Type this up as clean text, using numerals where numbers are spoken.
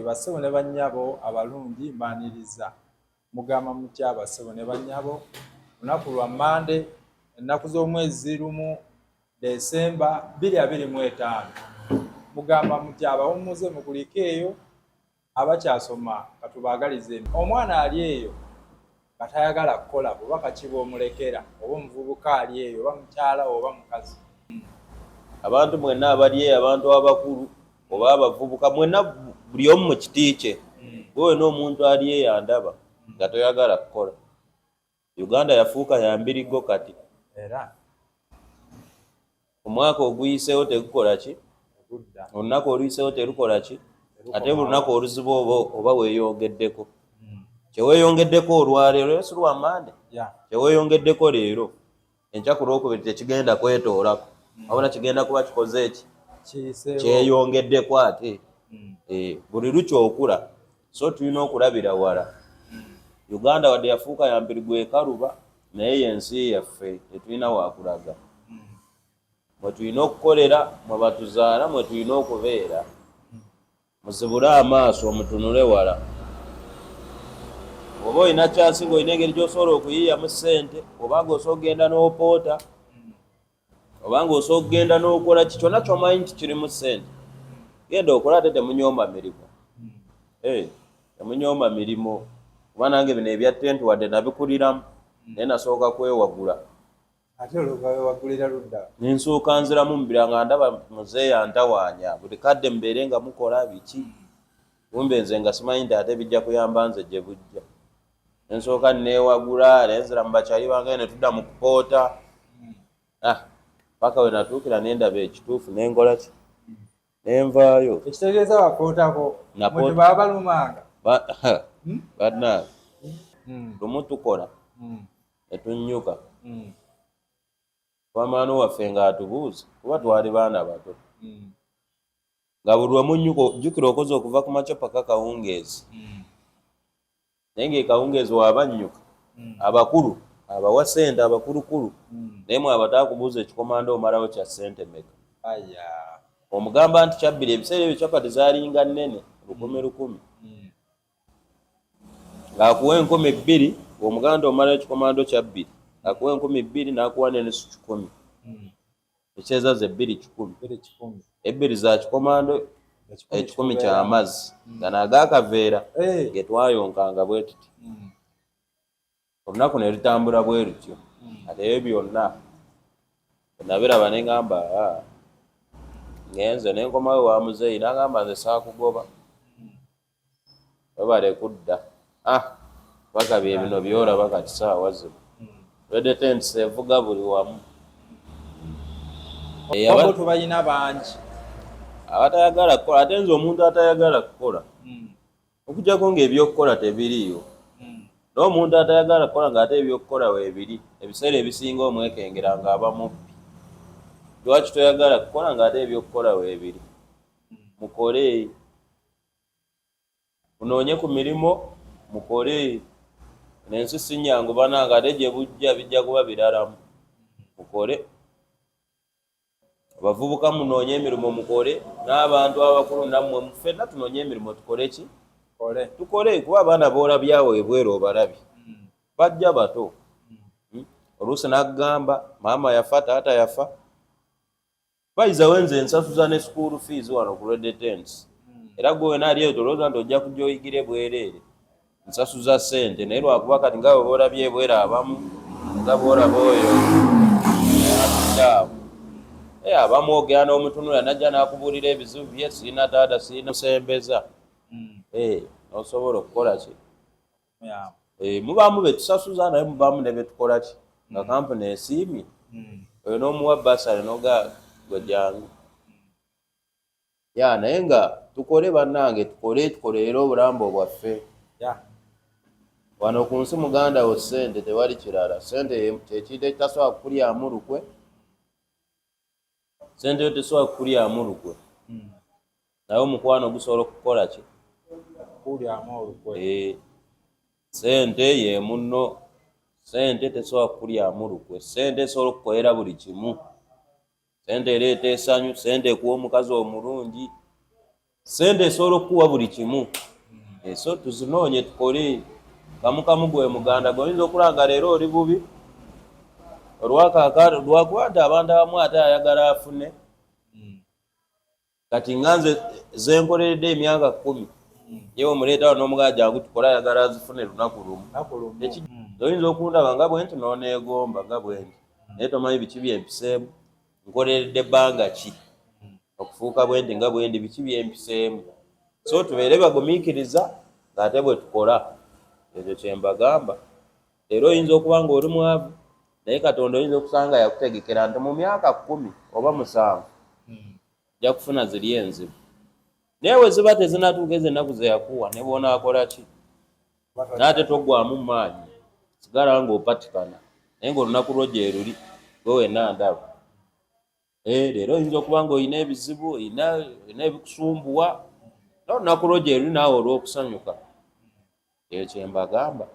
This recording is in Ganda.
bassebo ne bannyabo abalungi mbaaniriza. Mugamba mutya bassebo ne bannyabo? Lunaku lwa Mande, ennaku z'omwezi lumu Desemba 2025. Mugamba mutya abawummuze mukuliko eyo abakyasoma katubaagalize. Omwana ali eyo katayagala kukola bubaka ki bw'omulekera, oba omuvubuka ali eyo oba mukyala oba mukazi. Abantu mwenna abali eyo, abantu abakulu oba abavubuka, mwenna buli omu mu kiti kye. Gwe n'omuntu ali eyo andaba nga toyagala kukola. Uganda yafuuka ya mbirigo kati. Era omwaka oguyiseewo tegukola ki? Olunaku oluyiseewo terukola ki? Ate buli lunaku oluzibu oba weeyongeddeko. Kyeweeyongeddeko olwaleero si lwa Mande. Kyeweeyongeddeko leero enkya ku Lwokubiri tekigenda kwetoolako. Wabula kigenda kuba kikoze eki? Kyeyongeddeko ate. Buli lukyokula. So tulina okulabira wala. Uganda wadde yafuuka ya mbirigo ekaluba naye y'ensi yaffe tetulina wakulaga. Mwe tulina okukolera, mwe batuzaala, mwe tulina okubeera. Muzibule amaaso omutunule wala. Oba olina kyansi ng'olina engeri gy'osobola okuyiyamu ssente, oba ng'osobola okugenda n'opoota, oba ng'osobola okugenda n'okola ki, kyonna ky'omanyi nti kirimu ssente, genda okola ate temunyooma mirimu. Temunyooma mirimu. Kuba nange bino ebya ttenti wadde nabikuliramu naye nasooka kwewagula. Ate olwewagulira ludda ninsooka nziramu mubira nga ndaba muzeeyi ntawaanya buli kadde mubeere nga mukola biki. Kumbe nze nga simanyi nti ate bijja kuyamba nze gye bujja. Nsooka neewagula nenzira mu bakyali bange ne tudda mu kupoota. Paka we natuukira nendaba ekituufu nengola ki? Nenvaayo. Ekitegeeza wapootako mwe baabalumanga. Bannange lumu tukola ne tunnyuka. Wamaano waffe ng'atubuuza kuba twali baana bato. Nga buli lwe munnyuka jjukira okoze okuva ku makya paka kawungeezi. Naye ng'ekawungeezi wabannyuka abakulu abawa ssente abakulukulu naye mwe abataakubuuza ekikomando omalawo kya ssente meka. Omugamba nti kyabbiri ebiseera ebyo capati zaalinga nnene 1,000 ng'akuwa 2,000 omuganda omalawo ekikomando kya 2 akuwa 2,000 n'akuwa n'ennusu 1,000. Ekyezaza ze 2,100. Ebbiri za kikomando 1,000 ky'amazzi gano agaakaveera ge twayonkanga bwe tuti. Olunaku ne lutambula bwe lutyo. Ate ebyo byonna nabiraba ne ngamba ngenze ne nkomawo wa muzeeyi n'agamba nze saakugoba. Webale kudda. Paka bye bino byolaba kati saawa zino. Red Tent evuga buli wamu. Abo tubalina bangi abatayagala kukola. Ate nze omuntu atayagala kukola okujjako ng'ebyokukola tebiriiyo. N'omuntu atayagala kukola ng'ate ebyokukola weebiri. Ebiseera ebisinga omwekengera ng'aba mubbi. Lwaki toyagala kukola ng'ate ebyokukola weebiri? Mukole. Munoonye ku mirimo mukole. N'ensi si nnyangu bannange ate gye bujja bijja kuba biralamu. Mukole. Abavubuka munoonye emirimu mukole. N'abantu abakulu nammwe ffenna tunoonye emirimu tukole ki? Tukole kuba abaana boolabyawo ebweru obalabye. Bajja bato. Oluusi n'agamba maama yafa taata yafa. Bayizawo nze nsasuza ne school fees wano ku Red Tent. Era gwe wena ali eyo tolowooza nti ojja kujja oyigire bwereere. Nsasuza ssente naye lwakuba kati nga bwe boolabye ebweru abamu nga boolaba oyo abamu ogera n'omutunula najja n'akubuulira ebizibu bye sirina taata sirina musembeza. Osobola okukola ki? Mubaamu be tusasuza naye mubaamu ne be tukola ki? Nga kampuni esiimye oyo n'omuwa basale noga gwejangu. Naye nga tukole bannange tukole era obulambo bwaffe. Wano ku nsi muganda wo ssente tewali kirala. Ssente kyekintu ekitasobola kukulyamu lukwe. Ssente yo tesobola kukulyamu lukwe. Naye omukwano gusobola okukola ki? Kukulyamu olukwe. Ssente ye munno. Ssente tesobola kukulyamu lukwe. Ssente esobola okukolera buli kimu. Ssente ereeta essanyu, ssente ekuwa omukazi omulungi, sente esobola okukuwa buli kimu. So tuzinoonye tukole kamukamu gwe muganda goyinza okulanga leero oli bubi olwakuba nti abantu abamu ate ayagala afune. Kati nganze zenkoleredde emyaka 10 yewe omuleetawo n'omugala jangu tukola ayagala azifune lunaku lumu. Oyinza okundaba nga bwe nti n'oneegomba nga bwe nti naye tomanyi biki byempiseemu, nkoleredde ebbanga ki okufuuka bwe nti nga bwe ndi biki byempiseemu. So tubeere bagumiikiriza ng'ate bwe tukola ekyo kye mbagamba. Leero oyinza okuba nga oli mwavu naye Katonda oyinza okusanga yakutegekera nti mu myaka 10 oba 7 ojja kufuna ziri enzibu. Naye we ziba tezinatuuka ezo ennaku ze yakuwa ne bw'onaakola ki n'ate toggwamu maanyi sigala ng'opatikana naye ng'olunaku lwo gye luli gwe wenna ndaba. Leero oyinza okuba nga olina ebizibu olina ebikusumbuwa n'olunaku lwo gye luli naawe olw'okusanyuka. Ekyo kye mbagamba.